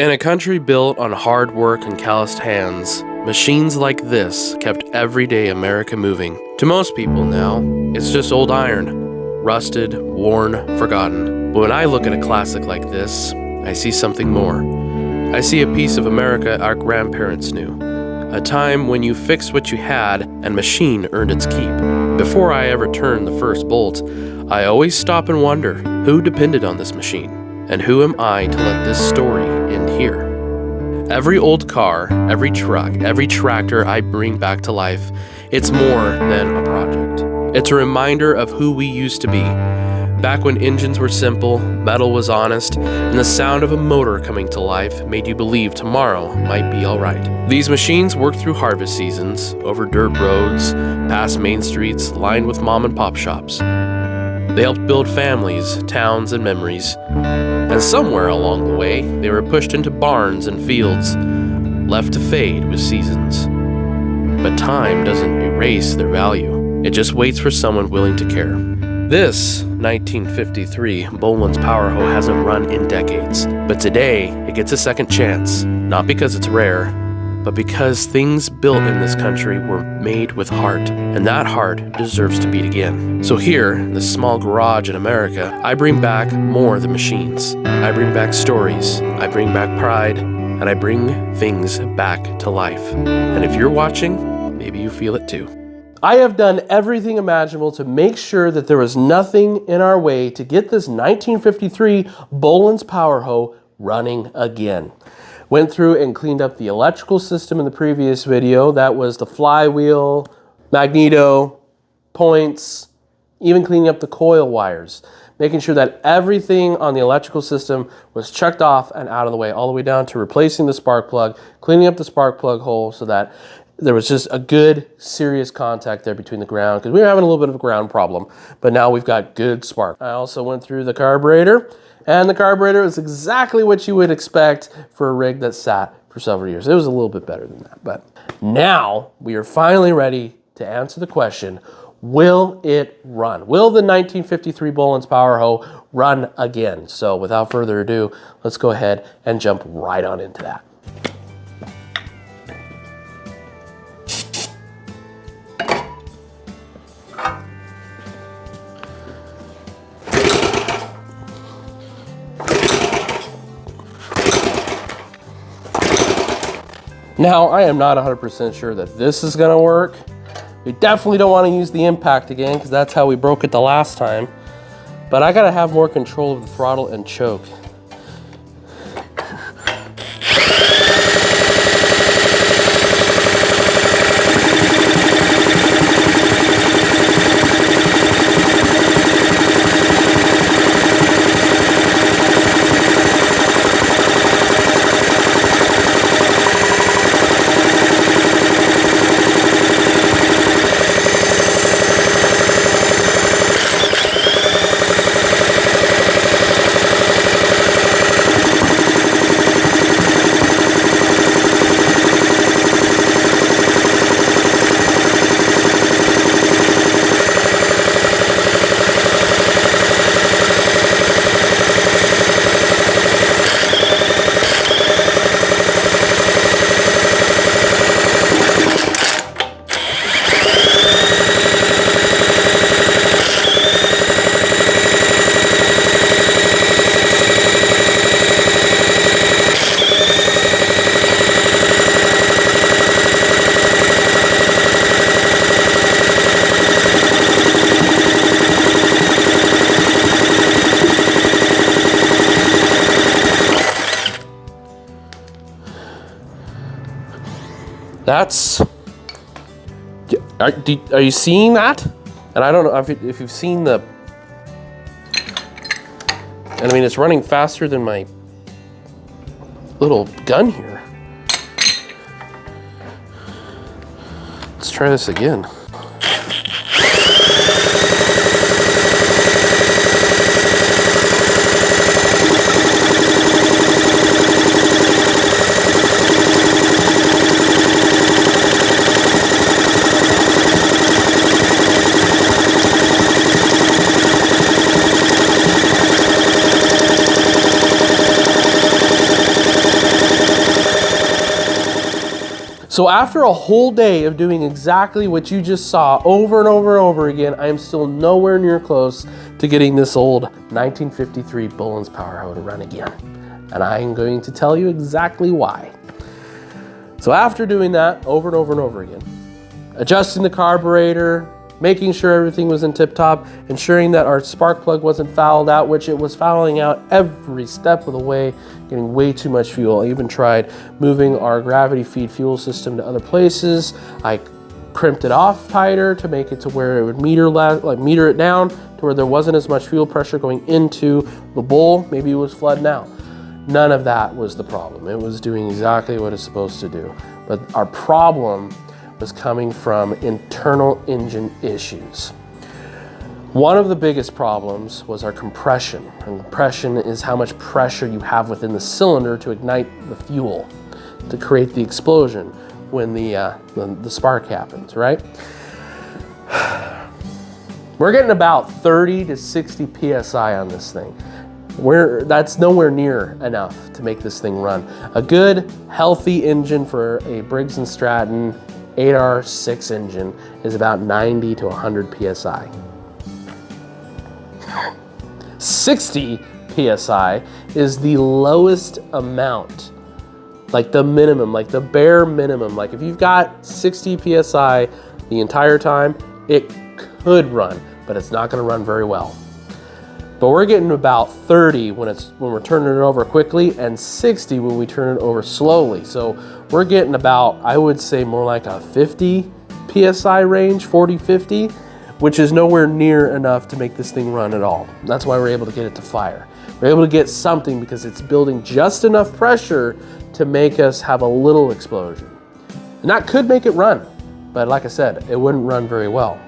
In a country built on hard work and calloused hands, machines like this kept everyday America moving. To most people now, it's just old iron, rusted, worn, forgotten. But when I look at a classic like this, I see something more. I see a piece of America our grandparents knew. A time when you fixed what you had and machine earned its keep. Before I ever turned the first bolt, I always stop and wonder who depended on this machine. And who am I to let this story end here? Every old car, every truck, every tractor I bring back to life, it's more than a project. It's a reminder of who we used to be. Back when engines were simple, metal was honest, and the sound of a motor coming to life made you believe tomorrow might be alright. These machines worked through harvest seasons, over dirt roads, past main streets lined with mom and pop shops. They helped build families, towns, and memories. And somewhere along the way, they were pushed into barns and fields, left to fade with seasons. But time doesn't erase their value. It just waits for someone willing to care. This 1953 Bolens power hoe hasn't run in decades, but today it gets a second chance, not because it's rare, but because things built in this country were made with heart, and that heart deserves to beat again. So here, in this small garage in America, I bring back more than machines. I bring back stories, I bring back pride, and I bring things back to life. And if you're watching, maybe you feel it too. I have done everything imaginable to make sure that there was nothing in our way to get this 1953 Bolens power hoe running again. Went through and cleaned up the electrical system in the previous video. That was the flywheel, magneto, points, even cleaning up the coil wires. Making sure that everything on the electrical system was checked off and out of the way, all the way down to replacing the spark plug, cleaning up the spark plug hole so that there was just a good, serious contact there between the ground, because we were having a little bit of a ground problem, but now we've got good spark. I also went through the carburetor, and the carburetor is exactly what you would expect for a rig that sat for several years. It was a little bit better than that, but now we are finally ready to answer the question, will it run? Will the 1953 Bolens power hoe run again? So without further ado, let's go ahead and jump right on into that. Now, I am not 100% sure that this is gonna work. We definitely don't wanna use the impact again, because that's how we broke it the last time. But I gotta have more control of the throttle and choke. That's, are you seeing that? And I don't know if you've seen the, and I mean, it's running faster than my little gun here. Let's try this again. So after a whole day of doing exactly what you just saw over and over and over again, I am still nowhere near close to getting this old 1953 Bolens power hoe to run again. And I am going to tell you exactly why. So after doing that over and over and over again, adjusting the carburetor, making sure everything was in tip-top, ensuring that our spark plug wasn't fouled out, which it was fouling out every step of the way, getting way too much fuel. I even tried moving our gravity feed fuel system to other places. I crimped it off tighter to make it to where it would meter it down to where there wasn't as much fuel pressure going into the bowl. Maybe it was flooding out. None of that was the problem. It was doing exactly what it's supposed to do. But our problem was coming from internal engine issues. One of the biggest problems was our compression. And compression is how much pressure you have within the cylinder to ignite the fuel, to create the explosion when the spark happens, right? We're getting about 30 to 60 PSI on this thing. That's nowhere near enough to make this thing run. A good, healthy engine for a Briggs & Stratton 8R6 engine is about 90 to 100 PSI. 60 PSI is the lowest amount, like the minimum, like the bare minimum. Like if you've got 60 PSI the entire time, it could run, but it's not gonna run very well. But we're getting about 30 when we're turning it over quickly, and 60 when we turn it over slowly. So we're getting about, I would say, more like a 50 PSI range, 40, 50, which is nowhere near enough to make this thing run at all. That's why we're able to get it to fire. We're able to get something because it's building just enough pressure to make us have a little explosion. And that could make it run, but like I said, it wouldn't run very well.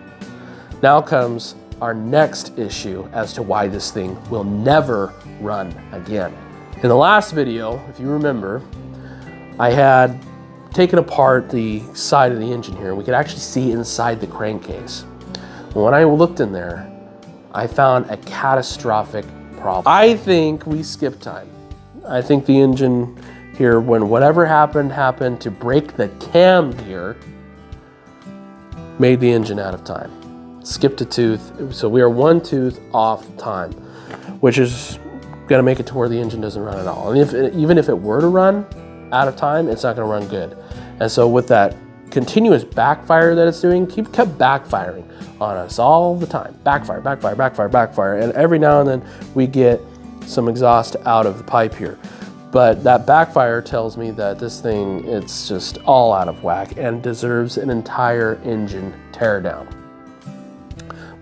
Now comes our next issue as to why this thing will never run again. In the last video, if you remember, I had taken apart the side of the engine here. We could actually see inside the crankcase. When I looked in there, I found a catastrophic problem. I think we skipped time. I think the engine here, when whatever happened to break the cam gear, made the engine out of time. Skipped a tooth, so we are one tooth off time, which is gonna make it to where the engine doesn't run at all. And even if it were to run out of time, it's not gonna run good. And so with that continuous backfire that it's doing, kept backfiring on us all the time. Backfire, backfire, backfire, backfire. And every now and then we get some exhaust out of the pipe here. But that backfire tells me that this thing, it's just all out of whack and deserves an entire engine teardown.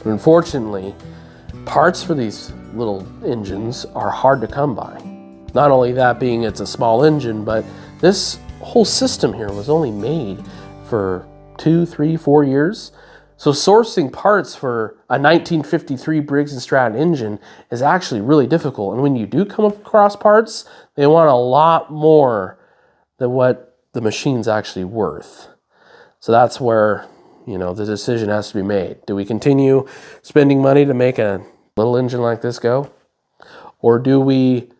But unfortunately, parts for these little engines are hard to come by. Not only that being it's a small engine, but this whole system here was only made for 2, 3, 4 years. So sourcing parts for a 1953 Briggs & Stratton engine is actually really difficult. And when you do come across parts, they want a lot more than what the machine's actually worth. So that's where, you know, the decision has to be made. Do we continue spending money to make a little engine like this go? Or do we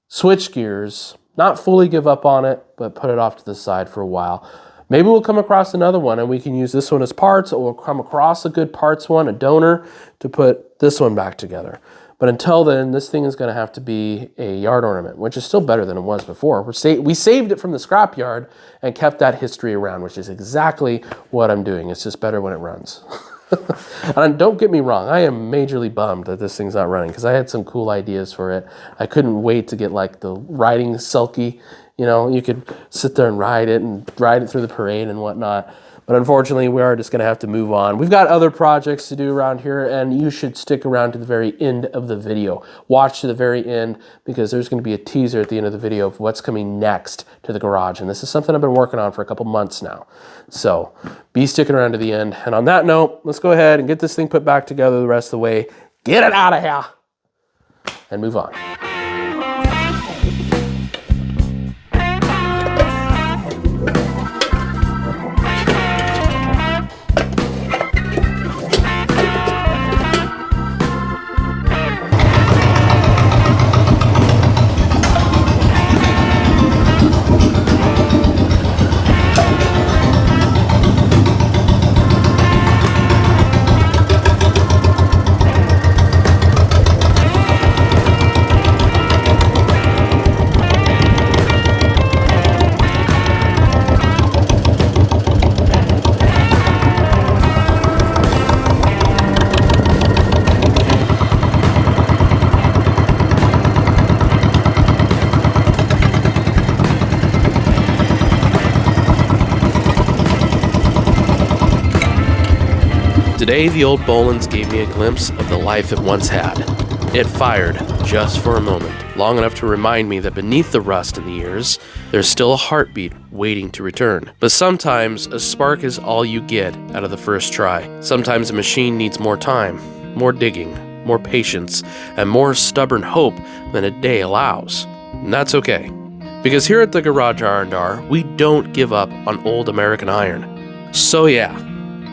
switch gears, not fully give up on it, but put it off to the side for a while? Maybe we'll come across another one and we can use this one as parts, or we'll come across a good parts one, a donor, to put this one back together. But until then, this thing is going to have to be a yard ornament, which is still better than it was before. We saved it from the scrap yard and kept that history around, which is exactly what I'm doing. It's just better when it runs. And don't get me wrong, I am majorly bummed that this thing's not running because I had some cool ideas for it. I couldn't wait to get like the riding sulky. You know, you could sit there and ride it through the parade and whatnot. But unfortunately, we are just going to have to move on. We've got other projects to do around here, and you should stick around to the very end of the video. Watch to the very end, because there's going to be a teaser at the end of the video of what's coming next to the garage. And this is something I've been working on for a couple months now. So be sticking around to the end. And on that note, let's go ahead and get this thing put back together the rest of the way. Get it out of here and move on. Today, the old Bolens gave me a glimpse of the life it once had. It fired just for a moment, long enough to remind me that beneath the rust in the ears, there's still a heartbeat waiting to return. But sometimes, a spark is all you get out of the first try. Sometimes a machine needs more time, more digging, more patience, and more stubborn hope than a day allows. And that's okay. Because here at the Garage R&R, we don't give up on old American iron. So yeah,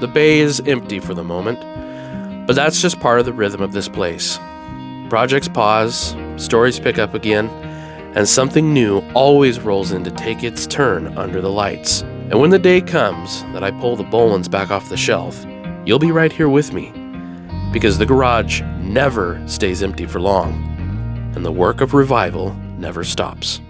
the bay is empty for the moment, but that's just part of the rhythm of this place. Projects pause, stories pick up again, and something new always rolls in to take its turn under the lights. And when the day comes that I pull the Bolens back off the shelf, you'll be right here with me. Because the garage never stays empty for long, and the work of revival never stops.